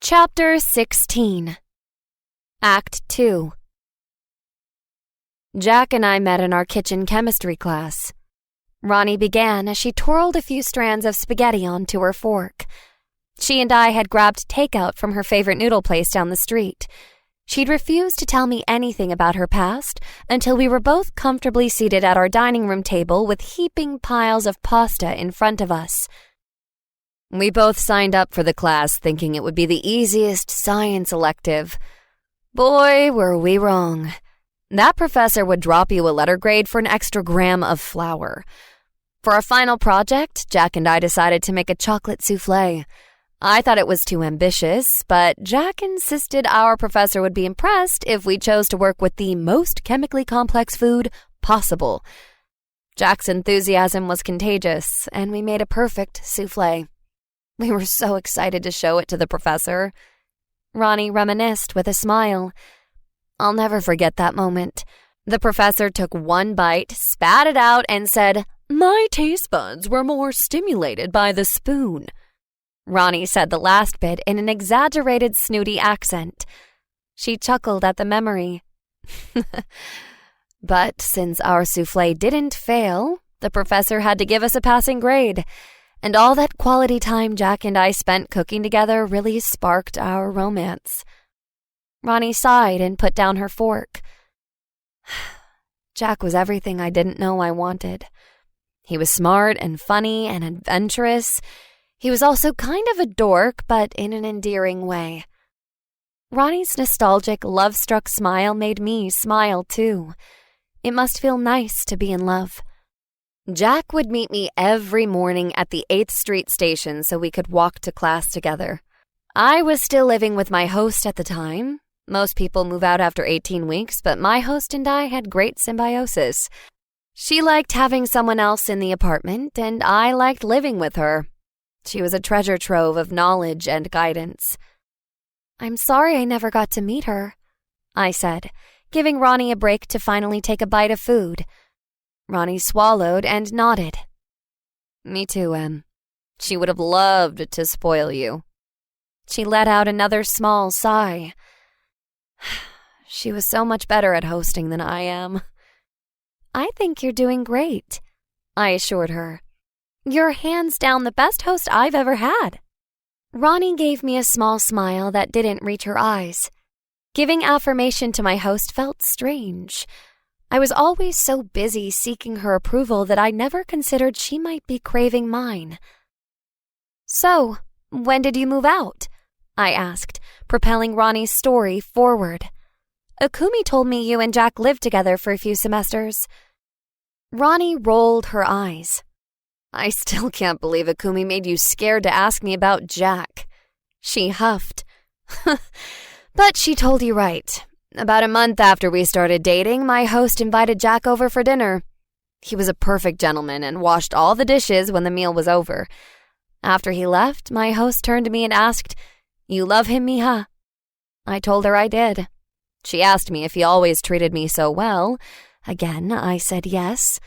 Chapter 16. Act 2. Jack and I met in our kitchen chemistry class. Ronnie began as she twirled a few strands of spaghetti onto her fork. She and I had grabbed takeout from her favorite noodle place down the street. She'd refused to tell me anything about her past until we were both comfortably seated at our dining room table with heaping piles of pasta in front of us. We both signed up for the class thinking it would be the easiest science elective. Boy, were we wrong. That professor would drop you a letter grade for an extra gram of flour. For our final project, Jack and I decided to make a chocolate souffle. I thought it was too ambitious, but Jack insisted our professor would be impressed if we chose to work with the most chemically complex food possible. Jack's enthusiasm was contagious, and we made a perfect souffle. We were so excited to show it to the professor. Ronnie reminisced with a smile. I'll never forget that moment. The professor took one bite, spat it out, and said, "My taste buds were more stimulated by the spoon." Ronnie said the last bit in an exaggerated snooty accent. She chuckled at the memory. But since our souffle didn't fail, the professor had to give us a passing grade. And all that quality time Jack and I spent cooking together really sparked our romance. Ronnie sighed and put down her fork. Jack was everything I didn't know I wanted. He was smart and funny and adventurous. He was also kind of a dork, but in an endearing way. Ronnie's nostalgic, love-struck smile made me smile too. It must feel nice to be in love. Jack would meet me every morning at the 8th Street station so we could walk to class together. I was still living with my host at the time. Most people move out after 18 weeks, but my host and I had great symbiosis. She liked having someone else in the apartment, and I liked living with her. She was a treasure trove of knowledge and guidance. "I'm sorry I never got to meet her," I said, giving Ronnie a break to finally take a bite of food. Ronnie swallowed and nodded. "Me too, Em. She would have loved to spoil you." She let out another small sigh. She was so much better at hosting than I am. "I think you're doing great," I assured her. "You're hands down the best host I've ever had." Ronnie gave me a small smile that didn't reach her eyes. Giving affirmation to my host felt strange. I was always so busy seeking her approval that I never considered she might be craving mine. "So, when did you move out?" I asked, propelling Ronnie's story forward. "Akumi told me you and Jack lived together for a few semesters." Ronnie rolled her eyes. "I still can't believe Akumi made you scared to ask me about Jack." She huffed. "But she told you right. About a month after we started dating, my host invited Jack over for dinner. He was a perfect gentleman and washed all the dishes when the meal was over. After he left, my host turned to me and asked, 'You love him, mija?' I told her I did. She asked me if he always treated me so well. Again, I said yes.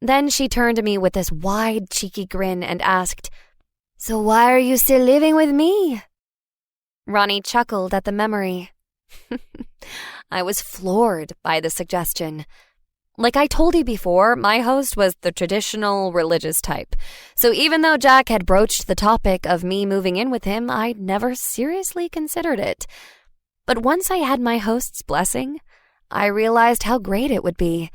Then she turned to me with this wide, cheeky grin and asked, 'So why are you still living with me?' Ronnie chuckled at the memory. I was floored by the suggestion. Like I told you before, my host was the traditional religious type. So even though Jack had broached the topic of me moving in with him, I'd never seriously considered it. But once I had my host's blessing, I realized how great it would be.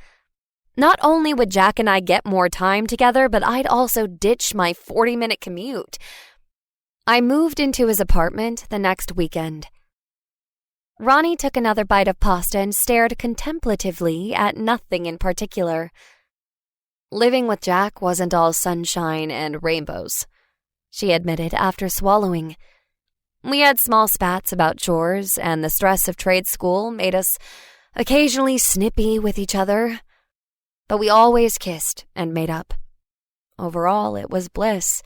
Not only would Jack and I get more time together, but I'd also ditch my 40-minute commute. I moved into his apartment the next weekend. Ronnie took another bite of pasta and stared contemplatively at nothing in particular. Living with Jack wasn't all sunshine and rainbows, she admitted after swallowing. We had small spats about chores, and the stress of trade school made us occasionally snippy with each other. But we always kissed and made up. Overall, it was bliss.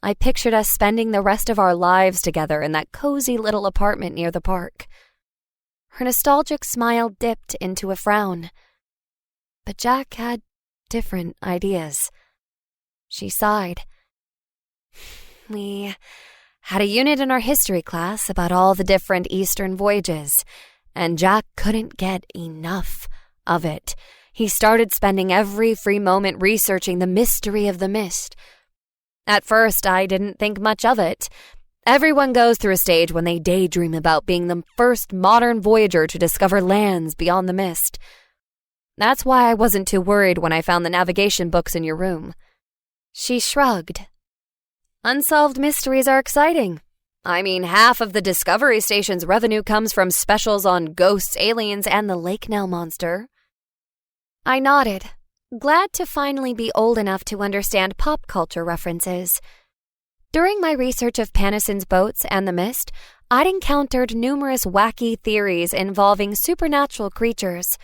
I pictured us spending the rest of our lives together in that cozy little apartment near the park. Her nostalgic smile dipped into a frown. But Jack had different ideas. She sighed. We had a unit in our history class about all the different Eastern voyages, and Jack couldn't get enough of it. He started spending every free moment researching the mystery of the mist. At first, I didn't think much of it. Everyone goes through a stage when they daydream about being the first modern voyager to discover lands beyond the mist. That's why I wasn't too worried when I found the navigation books in your room. She shrugged. Unsolved mysteries are exciting. I mean, half of the Discovery Station's revenue comes from specials on ghosts, aliens, and the Lake Nell monster. I nodded, glad to finally be old enough to understand pop culture references. During my research of Panosyn's boats and the mist, I'd encountered numerous wacky theories involving supernatural creatures.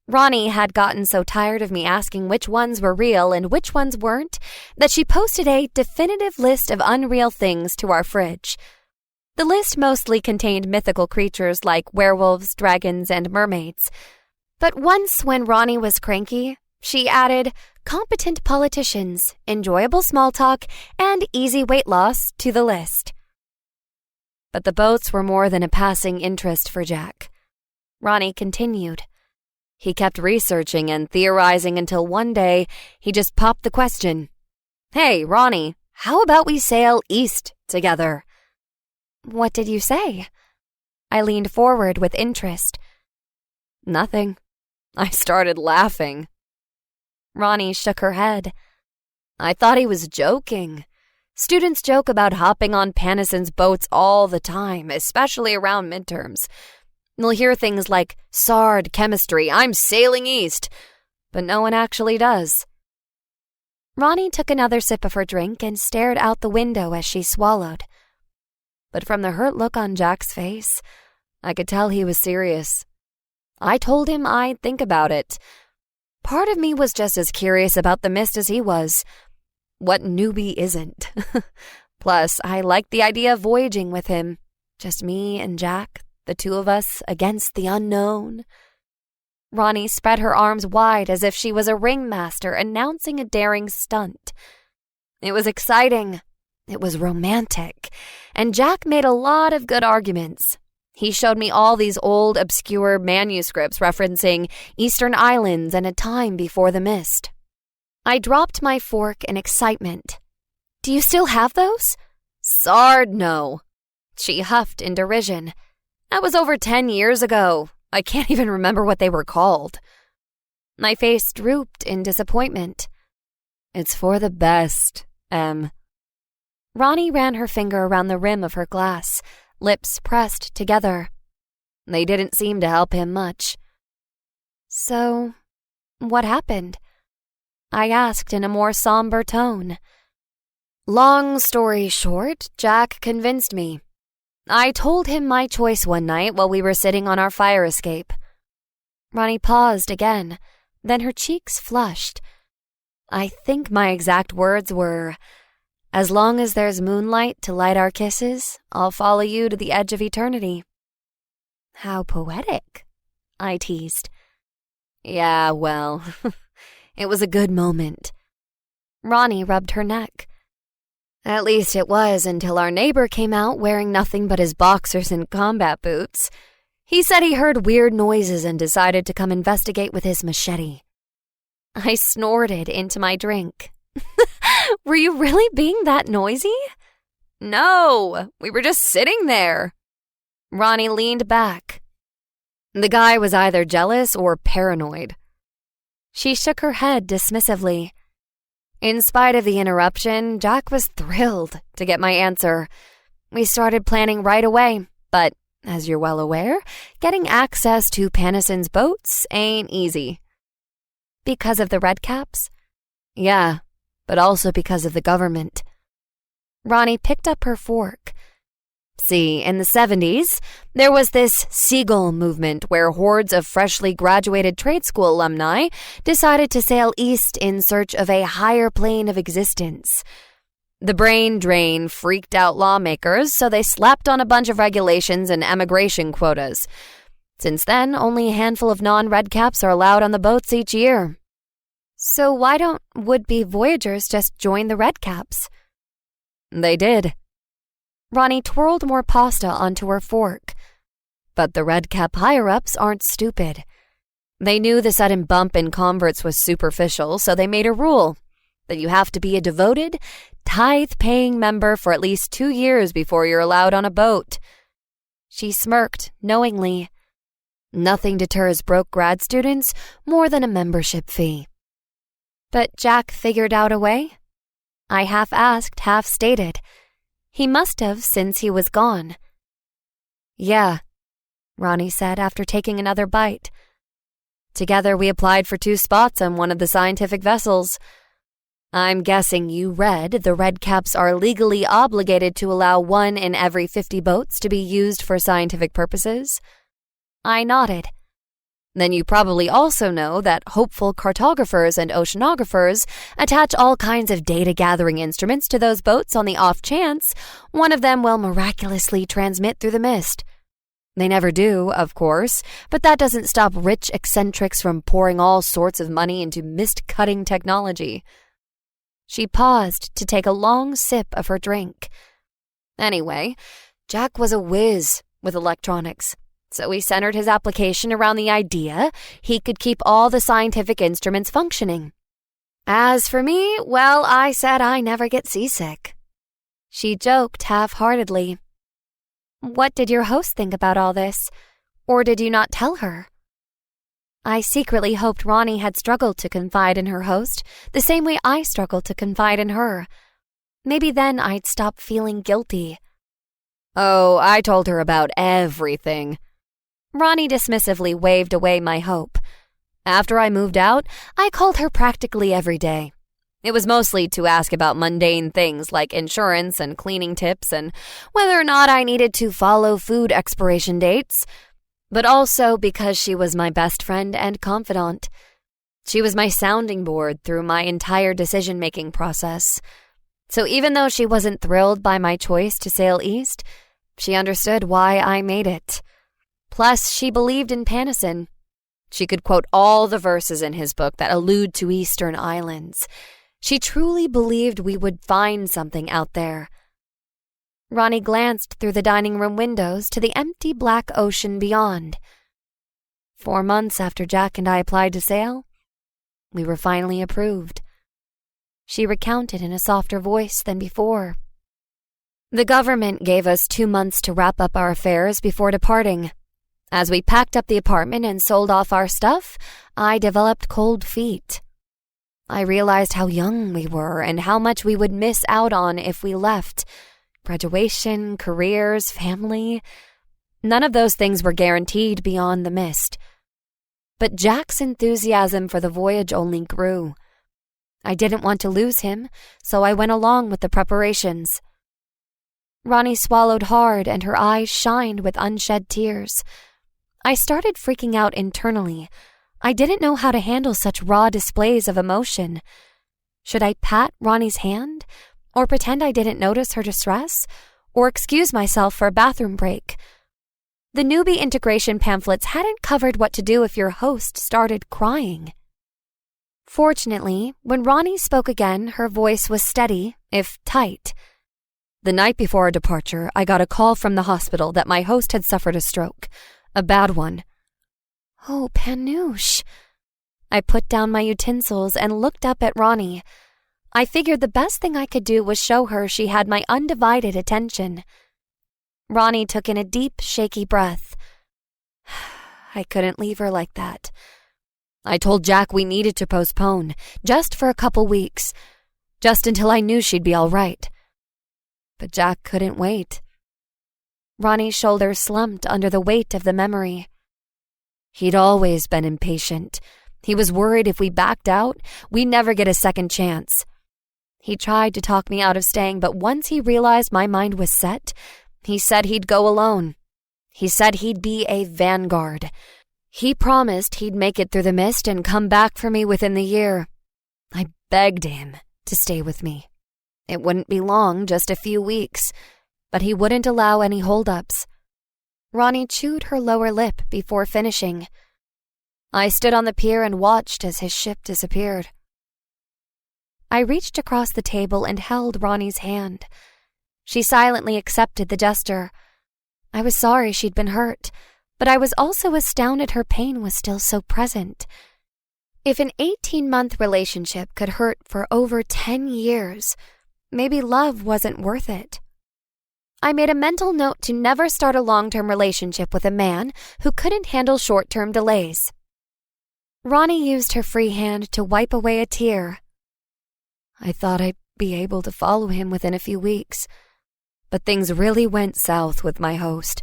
Ronnie had gotten so tired of me asking which ones were real and which ones weren't that she posted a definitive list of unreal things to our fridge. The list mostly contained mythical creatures like werewolves, dragons, and mermaids. But once, when Ronnie was cranky, she added competent politicians, enjoyable small talk, and easy weight loss to the list. But the boats were more than a passing interest for Jack. Ronnie continued. He kept researching and theorizing until one day he just popped the question, "Hey, Ronnie, how about we sail east together?" What did you say? I leaned forward with interest. Nothing. I started laughing. Ronnie shook her head. I thought he was joking. Students joke about hopping on Panosyn's boats all the time, especially around midterms. You'll hear things like, "Sard, chemistry, I'm sailing east," but no one actually does. Ronnie took another sip of her drink and stared out the window as she swallowed. But from the hurt look on Jack's face, I could tell he was serious. I told him I'd think about it. Part of me was just as curious about the mist as he was. What newbie isn't? Plus, I liked the idea of voyaging with him. Just me and Jack, the two of us against the unknown. Ronnie spread her arms wide as if she was a ringmaster announcing a daring stunt. It was exciting. It was romantic. And Jack made a lot of good arguments. He showed me all these old, obscure manuscripts referencing Eastern islands and a time before the mist. I dropped my fork in excitement. Do you still have those? Sard, no. She huffed in derision. That was over 10 years ago. I can't even remember what they were called. My face drooped in disappointment. It's for the best, Em. Ronnie ran her finger around the rim of her glass, lips pressed together. They didn't seem to help him much. So, what happened? I asked in a more somber tone. Long story short, Jack convinced me. I told him my choice one night while we were sitting on our fire escape. Ronnie paused again, then her cheeks flushed. I think my exact words were, "As long as there's moonlight to light our kisses, I'll follow you to the edge of eternity." How poetic, I teased. Yeah, well, it was a good moment. Ronnie rubbed her neck. At least it was until our neighbor came out wearing nothing but his boxers and combat boots. He said he heard weird noises and decided to come investigate with his machete. I snorted into my drink. Were you really being that noisy? No, we were just sitting there. Ronnie leaned back. The guy was either jealous or paranoid. She shook her head dismissively. In spite of the interruption, Jack was thrilled to get my answer. We started planning right away, but, as you're well aware, getting access to Panosyn's boats ain't easy. Because of the redcaps? Yeah, but also because of the government. Ronnie picked up her fork. See, in the 70s, there was this Seagull movement where hordes of freshly graduated trade school alumni decided to sail east in search of a higher plane of existence. The brain drain freaked out lawmakers, so they slapped on a bunch of regulations and emigration quotas. Since then, only a handful of non-redcaps are allowed on the boats each year. So why don't would-be voyagers just join the redcaps? They did. Ronnie twirled more pasta onto her fork. But the Redcap higher-ups aren't stupid. They knew the sudden bump in converts was superficial, so they made a rule that you have to be a devoted, tithe-paying member for at least 2 years before you're allowed on a boat. She smirked knowingly. Nothing deters broke grad students more than a membership fee. But Jack figured out a way. I half-asked, half-stated. He must have since he was gone. Yeah, Ronnie said after taking another bite. Together we applied for 2 spots on one of the scientific vessels. I'm guessing you read the Redcaps are legally obligated to allow 1 in every 50 boats to be used for scientific purposes. I nodded. Then you probably also know that hopeful cartographers and oceanographers attach all kinds of data-gathering instruments to those boats on the off chance one of them will miraculously transmit through the mist. They never do, of course, but that doesn't stop rich eccentrics from pouring all sorts of money into mist-cutting technology. She paused to take a long sip of her drink. Anyway, Jack was a whiz with electronics, so he centered his application around the idea he could keep all the scientific instruments functioning. As for me, well, I said I never get seasick. She joked half-heartedly. What did your host think about all this? Or did you not tell her? I secretly hoped Ronnie had struggled to confide in her host, the same way I struggled to confide in her. Maybe then I'd stop feeling guilty. Oh, I told her about everything. Ronnie dismissively waved away my hope. After I moved out, I called her practically every day. It was mostly to ask about mundane things like insurance and cleaning tips and whether or not I needed to follow food expiration dates, but also because she was my best friend and confidant. She was my sounding board through my entire decision-making process. So even though she wasn't thrilled by my choice to sail east, she understood why I made it. Plus, she believed in Panosyn. She could quote all the verses in his book that allude to eastern islands. She truly believed we would find something out there. Ronnie glanced through the dining room windows to the empty black ocean beyond. 4 months after Jack and I applied to sail, we were finally approved. She recounted in a softer voice than before. The government gave us 2 months to wrap up our affairs before departing. As we packed up the apartment and sold off our stuff, I developed cold feet. I realized how young we were and how much we would miss out on if we left. Graduation, careers, family. None of those things were guaranteed beyond the mist. But Jack's enthusiasm for the voyage only grew. I didn't want to lose him, so I went along with the preparations. Ronnie swallowed hard and her eyes shined with unshed tears. I started freaking out internally. I didn't know how to handle such raw displays of emotion. Should I pat Ronnie's hand? Or pretend I didn't notice her distress? Or excuse myself for a bathroom break? The newbie integration pamphlets hadn't covered what to do if your host started crying. Fortunately, when Ronnie spoke again, her voice was steady, if tight. The night before our departure, I got a call from the hospital that my host had suffered a stroke. A bad one. Oh, Panouche. I put down my utensils and looked up at Ronnie. I figured the best thing I could do was show her she had my undivided attention. Ronnie took in a deep, shaky breath. I couldn't leave her like that. I told Jack we needed to postpone, just for a couple weeks, just until I knew she'd be all right. But Jack couldn't wait. Ronnie's shoulders slumped under the weight of the memory. He'd always been impatient. He was worried if we backed out, we'd never get a second chance. He tried to talk me out of staying, but once he realized my mind was set, he said he'd go alone. He said he'd be a vanguard. He promised he'd make it through the mist and come back for me within the year. I begged him to stay with me. It wouldn't be long, just a few weeks, but he wouldn't allow any holdups. Ronnie chewed her lower lip before finishing. I stood on the pier and watched as his ship disappeared. I reached across the table and held Ronnie's hand. She silently accepted the gesture. I was sorry she'd been hurt, but I was also astounded her pain was still so present. If an 18-month relationship could hurt for over 10 years, maybe love wasn't worth it. I made a mental note to never start a long-term relationship with a man who couldn't handle short-term delays. Ronnie used her free hand to wipe away a tear. I thought I'd be able to follow him within a few weeks, but things really went south with my host.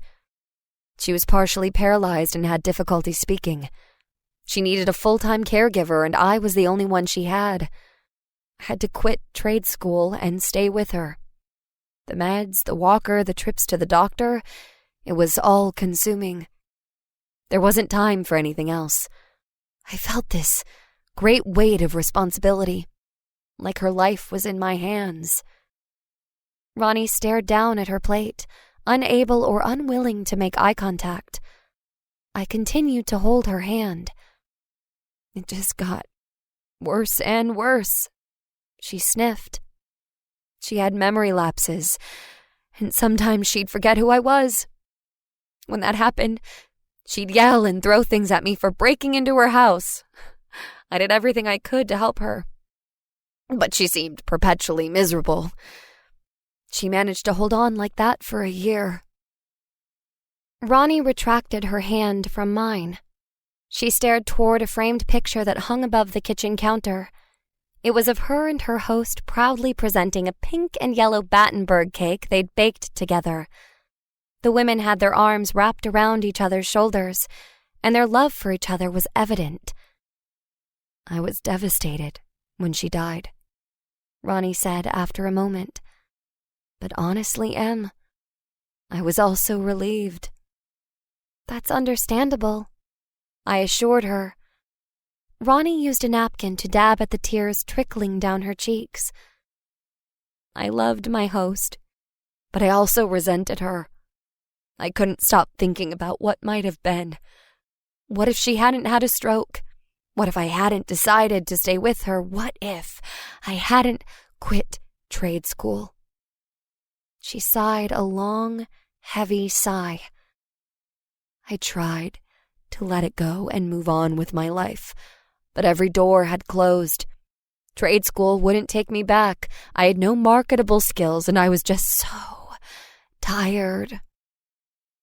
She was partially paralyzed and had difficulty speaking. She needed a full-time caregiver, and I was the only one she had. I had to quit trade school and stay with her. The meds, the walker, the trips to the doctor, it was all consuming. There wasn't time for anything else. I felt this great weight of responsibility, like her life was in my hands. Ronnie stared down at her plate, unable or unwilling to make eye contact. I continued to hold her hand. It just got worse and worse. She sniffed. She had memory lapses, and sometimes she'd forget who I was. When that happened, she'd yell and throw things at me for breaking into her house. I did everything I could to help her, but she seemed perpetually miserable. She managed to hold on like that for a year. Ronnie retracted her hand from mine. She stared toward a framed picture that hung above the kitchen counter. It was of her and her host proudly presenting a pink and yellow Battenberg cake they'd baked together. The women had their arms wrapped around each other's shoulders, and their love for each other was evident. I was devastated when she died, Ronnie said after a moment. But honestly, Em, I was also relieved. That's understandable, I assured her. Ronnie used a napkin to dab at the tears trickling down her cheeks. I loved my host, but I also resented her. I couldn't stop thinking about what might have been. What if she hadn't had a stroke? What if I hadn't decided to stay with her? What if I hadn't quit trade school? She sighed a long, heavy sigh. I tried to let it go and move on with my life, but every door had closed. Trade school wouldn't take me back. I had no marketable skills, and I was just so tired.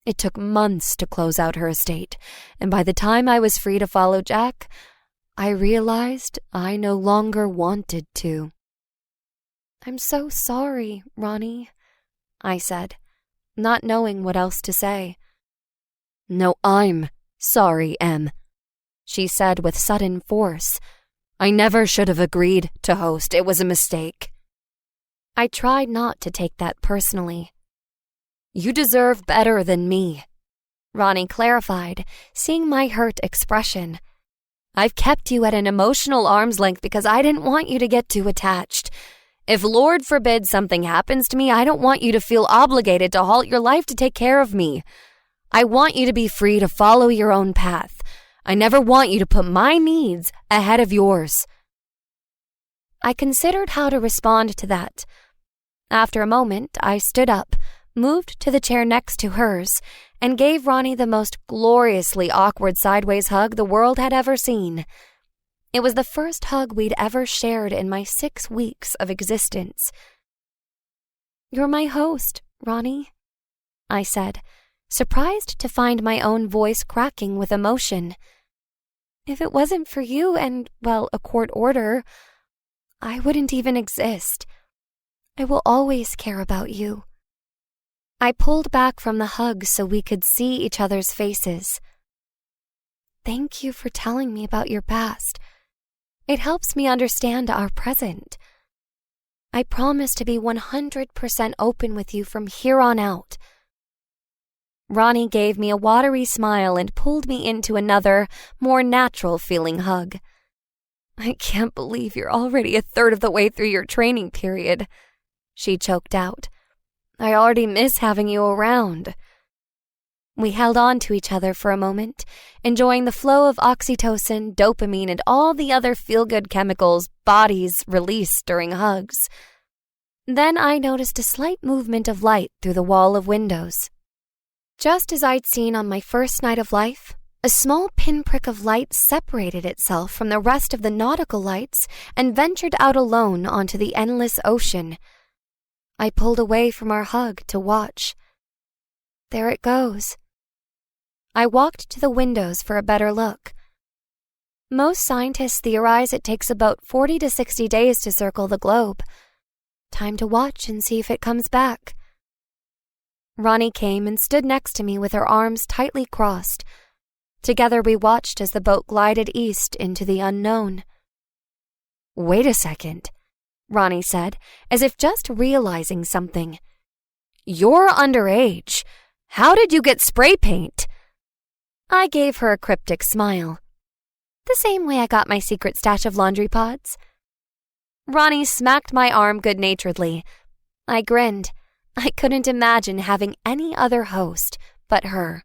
It took months to close out her estate, and by the time I was free to follow Jack, I realized I no longer wanted to. I'm so sorry, Ronnie, I said, not knowing what else to say. No, I'm sorry, Em, she said with sudden force. I never should have agreed to host. It was a mistake. I tried not to take that personally. You deserve better than me, Ronnie clarified, seeing my hurt expression. I've kept you at an emotional arm's length because I didn't want you to get too attached. If Lord forbid something happens to me, I don't want you to feel obligated to halt your life to take care of me. I want you to be free to follow your own path. I never want you to put my needs ahead of yours. I considered how to respond to that. After a moment, I stood up, moved to the chair next to hers, and gave Ronnie the most gloriously awkward sideways hug the world had ever seen. It was the first hug we'd ever shared in my 6 weeks of existence. You're my host, Ronnie, I said, surprised to find my own voice cracking with emotion. If it wasn't for you and, well, a court order, I wouldn't even exist. I will always care about you. I pulled back from the hug so we could see each other's faces. Thank you for telling me about your past. It helps me understand our present. I promise to be 100% open with you from here on out. Ronnie gave me a watery smile and pulled me into another, more natural-feeling hug. I can't believe you're already a third of the way through your training period, she choked out. I already miss having you around. We held on to each other for a moment, enjoying the flow of oxytocin, dopamine, and all the other feel-good chemicals bodies release during hugs. Then I noticed a slight movement of light through the wall of windows. Just as I'd seen on my first night of life, a small pinprick of light separated itself from the rest of the nautical lights and ventured out alone onto the endless ocean. I pulled away from our hug to watch. There it goes. I walked to the windows for a better look. Most scientists theorize it takes about 40 to 60 days to circle the globe. Time to watch and see if it comes back. Ronnie came and stood next to me with her arms tightly crossed. Together we watched as the boat glided east into the unknown. "Wait a second," Ronnie said, as if just realizing something. "You're underage. How did you get spray paint?" I gave her a cryptic smile. "The same way I got my secret stash of laundry pods." Ronnie smacked my arm good-naturedly. I grinned. I couldn't imagine having any other host but her.